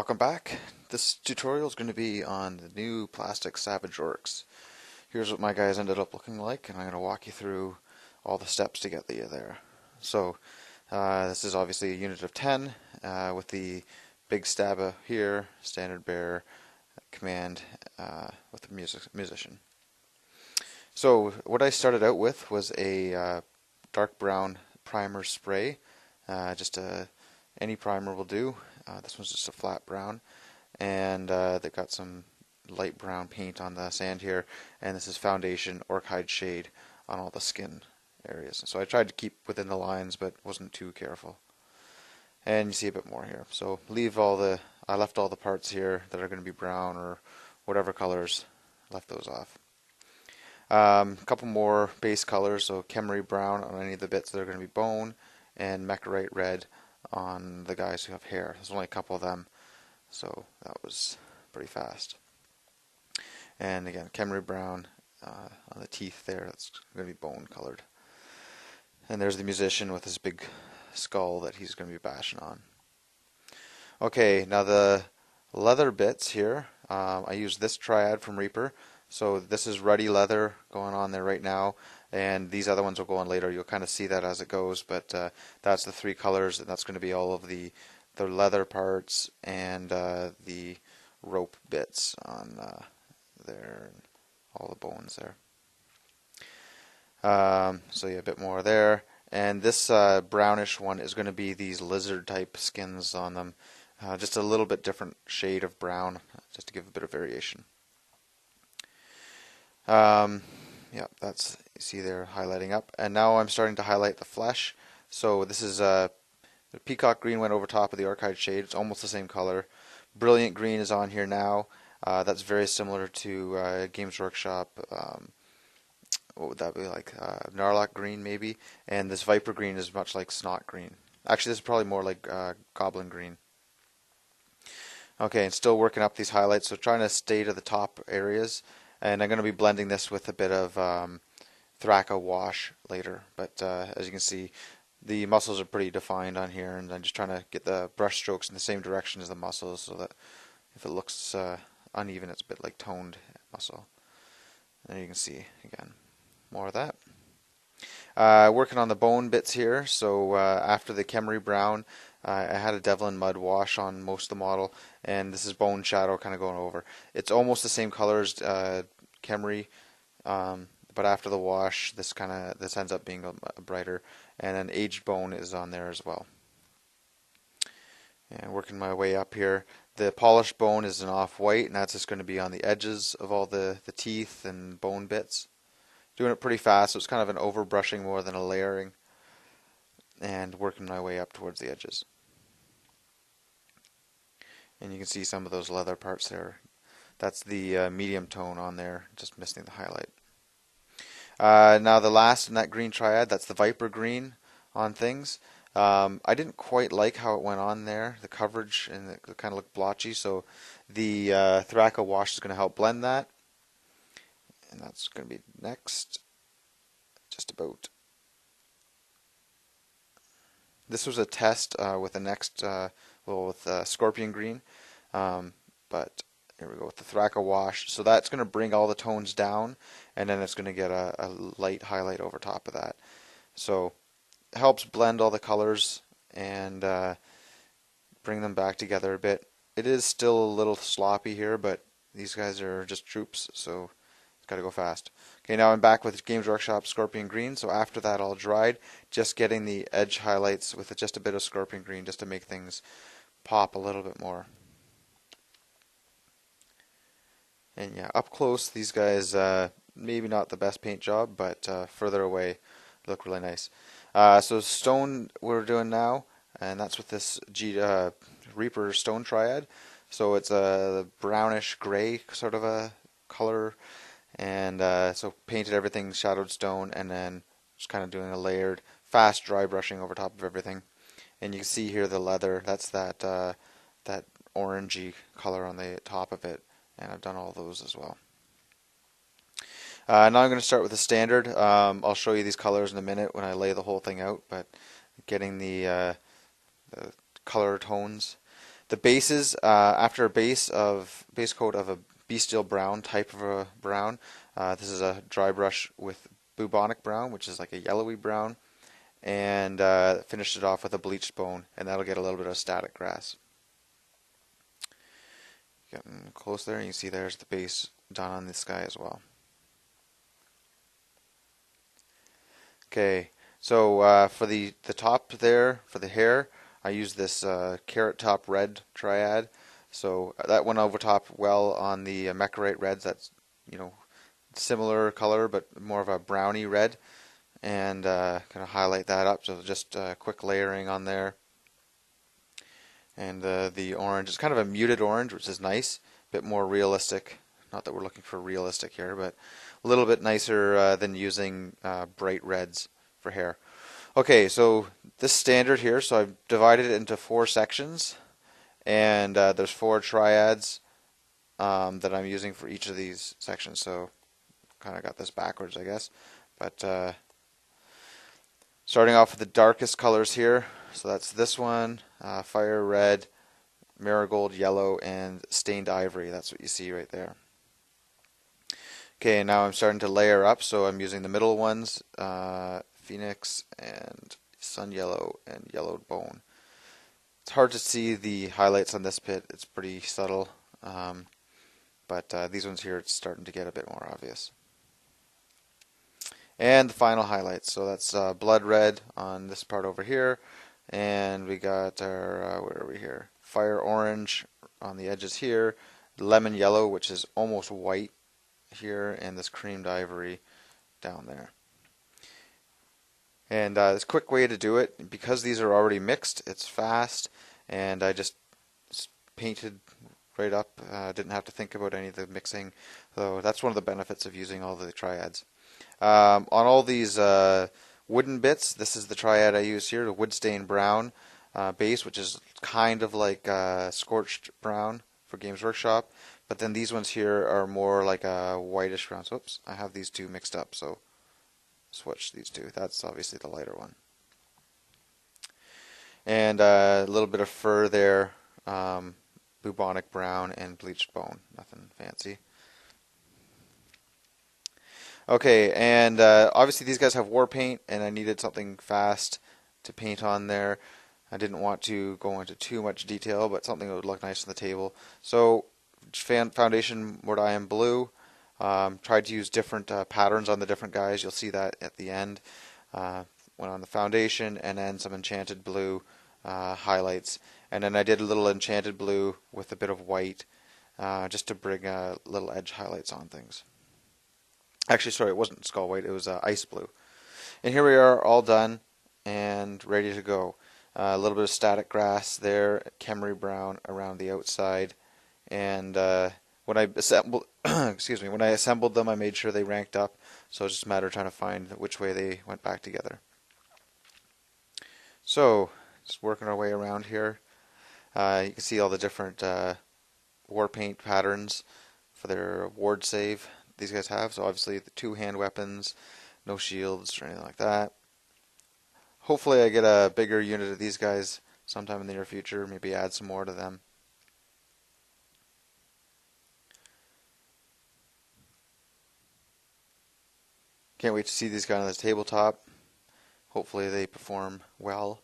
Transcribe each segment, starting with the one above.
Welcome back. This tutorial is going to be on the new plastic Savage Orcs. Here's what my guys ended up looking like, and I'm going to walk you through all the steps to get you there. So this is obviously a unit of 10 with the big stabba here, standard bearer, command with the musician. So what I started out with was a dark brown primer spray. Any primer will do. This one's just a flat brown, and they got some light brown paint on the sand here, and this is foundation orc hide shade on all the skin areas. So I tried to keep within the lines, but wasn't too careful. And you see a bit more here. So I left all the parts here that are going to be brown or whatever colors, left those off. A couple more base colors, so Kemery brown on any of the bits that are going to be bone, and Mecherite red on the guys who have hair. There's only a couple of them, so that was pretty fast. And again, Kemery brown on the teeth there, that's going to be bone colored. And there's the musician with his big skull that he's going to be bashing on. Okay, now the leather bits here, I used this triad from Reaper. So this is ruddy leather going on there right now, and these other ones will go on later. You'll kind of see that as it goes, but that's the three colors, and that's going to be all of the leather parts and the rope bits on there, and all the bones there. So yeah, a bit more there. And this brownish one is going to be these lizard type skins on them. Just a little bit different shade of brown, just to give a bit of variation. Yeah, that's, you see there highlighting up. And now I'm starting to highlight the flesh. So this is the peacock green went over top of the orc hide shade. It's almost the same color. Brilliant green is on here now. That's very similar to Games Workshop. What would that be like? Narlock green maybe. And this viper green is much like snot green. Actually, this is probably more like goblin green. Okay, and still working up these highlights. So trying to stay to the top areas. And I'm going to be blending this with a bit of Thraka wash later. But as you can see, the muscles are pretty defined on here, and I'm just trying to get the brush strokes in the same direction as the muscles, so that if it looks uneven, it's a bit like toned muscle. And you can see, again, more of that. Working on the bone bits here. So after the Kemery brown, I had a Devlin mud wash on most of the model, and this is bone shadow kind of going over. It's almost the same color as Kemery, but after the wash, this ends up being a brighter, and an aged bone is on there as well. And working my way up here, the polished bone is an off-white, and that's just going to be on the edges of all the teeth and bone bits. Doing it pretty fast, so it's kind of an overbrushing more than a layering, and working my way up towards the edges. And you can see some of those leather parts there. That's the medium tone on there, just missing the highlight. Now the last in that green triad, that's the viper green on things. I didn't quite like how it went on there, the coverage, and it kind of looked blotchy, so the Thraka wash is going to help blend that. And that's going to be next. Just about. This was a test with the next, with Scorpion Green, but here we go with the Thraka wash. So that's going to bring all the tones down, and then it's going to get a light highlight over top of that. So it helps blend all the colors and bring them back together a bit. It is still a little sloppy here, but these guys are just troops, so it's got to go fast. Okay, now I'm back with Games Workshop Scorpion Green, so after that all dried, just getting the edge highlights with just a bit of Scorpion Green just to make things pop a little bit more. And yeah, up close, these guys, maybe not the best paint job, but further away, look really nice. So stone we're doing now, and that's with this Reaper Stone Triad. So it's a brownish gray sort of a color. And so painted everything shadowed stone, and then just kind of doing a layered, fast dry brushing over top of everything. And you can see here the leather, that's that orangey color on the top of it, and I've done all those as well. Now I'm going to start with the standard. I'll show you these colors in a minute when I lay the whole thing out, but getting the color tones. The bases, after a base coat of a bestial brown type of a brown, this is a dry brush with bubonic brown, which is like a yellowy brown, and finished it off with a bleached bone, and that'll get a little bit of static grass. Getting close there, and you can see there's the base done on this guy as well. Okay, so for the top there, for the hair, I use this carrot top red triad. So that went over top well on the Mecharite reds. That's, you know, similar color but more of a browny red, and kind of highlight that up. So just quick layering on there. And the orange is kind of a muted orange, which is nice, a bit more realistic. Not that we're looking for realistic here, but a little bit nicer than using bright reds for hair. Okay, so this standard here, so I've divided it into 4 sections, and there's 4 triads that I'm using for each of these sections. So kind of got this backwards, I guess. But starting off with the darkest colors here, so that's this one, fire red, marigold yellow, and stained ivory. That's what you see right there. Okay, now I'm starting to layer up, so I'm using the middle ones, Phoenix and Sun Yellow and Yellowed Bone. It's hard to see the highlights on this pit, it's pretty subtle, but these ones here, it's starting to get a bit more obvious. And the final highlights, so that's Blood Red on this part over here, and we got our, where are we here? Fire Orange on the edges here, Lemon Yellow, which is almost white here, and this Creamed Ivory down there. And this quick way to do it, because these are already mixed, it's fast, and I just painted right up, didn't have to think about any of the mixing, so that's one of the benefits of using all the triads. On all these wooden bits, this is the triad I use here, the wood stain brown base, which is kind of like scorched brown for Games Workshop, but then these ones here are more like a whitish brown. So, oops, I have these two mixed up, so switch these two. That's obviously the lighter one. And a little bit of fur there, bubonic brown and bleached bone. Nothing fancy. Okay, and obviously these guys have war paint, and I needed something fast to paint on there. I didn't want to go into too much detail, but something that would look nice on the table. So, foundation Mordium blue. Tried to use different patterns on the different guys. You'll see that at the end. Went on the foundation, and then some enchanted blue highlights. And then I did a little enchanted blue with a bit of white, just to bring little edge highlights on things. Actually, sorry, it wasn't skull white, it was ice blue. And here we are, all done and ready to go. A little bit of static grass there, Khemri brown around the outside, and when I assembled, when I assembled them, I made sure they ranked up. So it's just a matter of trying to find which way they went back together. So just working our way around here. You can see all the different war paint patterns for their ward save these guys have. So obviously the 2-hand weapons, no shields or anything like that. Hopefully I get a bigger unit of these guys sometime in the near future. Maybe add some more to them. Can't wait to see these guys on the tabletop. Hopefully they perform well.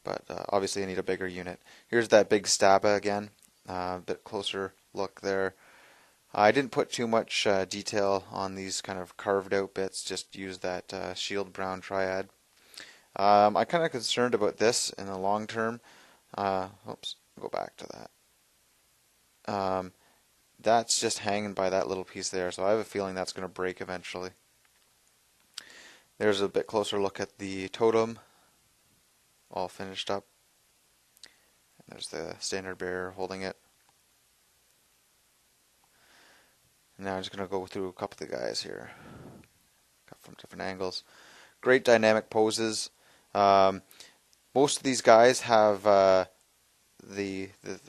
But obviously I need a bigger unit. Here's that big Staba again. A bit closer look there. I didn't put too much detail on these kind of carved out bits. Just use that shield brown triad. I'm kind of concerned about this in the long term. Oops, go back to that. That's just hanging by that little piece there. So I have a feeling that's going to break eventually. There's a bit closer look at the totem, all finished up. And there's the standard bearer holding it. And now I'm just going to go through a couple of the guys here, from different angles. Great dynamic poses. Most of these guys have the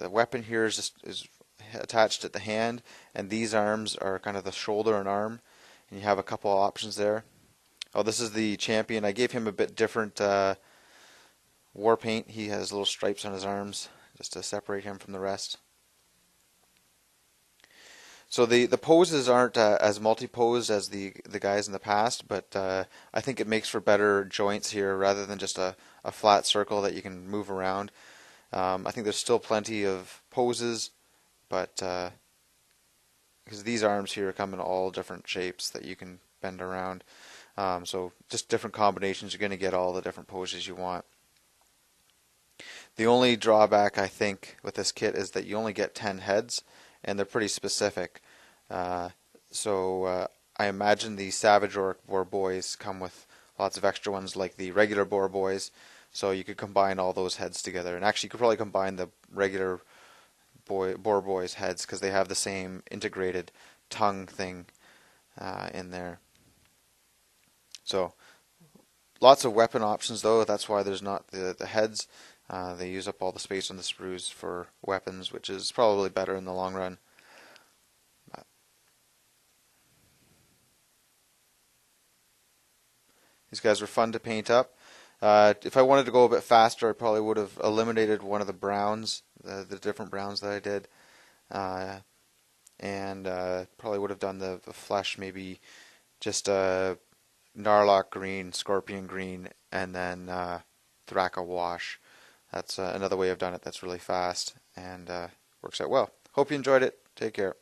weapon here is attached at the hand, and these arms are kind of the shoulder and arm, and you have a couple of options there. Oh, this is the champion. I gave him a bit different war paint. He has little stripes on his arms, just to separate him from the rest. So the poses aren't as multi-posed as the guys in the past, but I think it makes for better joints here rather than just a flat circle that you can move around. I think there's still plenty of poses, but because these arms here come in all different shapes that you can bend around, so just different combinations, you're going to get all the different poses you want. The only drawback I think with this kit is that you only get 10 heads, and they're pretty specific. So I imagine the Savage Orc Boar Boys come with lots of extra ones like the regular Boar Boys, so you could combine all those heads together. And actually you could probably combine the regular Boar Boys heads because they have the same integrated tongue thing in there. So lots of weapon options though, that's why there's not the heads. They use up all the space on the sprues for weapons, which is probably better in the long run. These guys were fun to paint up. If I wanted to go a bit faster, I probably would have eliminated one of the browns, the different browns that I did, and probably would have done the flesh maybe just Narlock green, Scorpion green, and then Thraka wash. That's another way I've done it that's really fast and works out well. Hope you enjoyed it. Take care.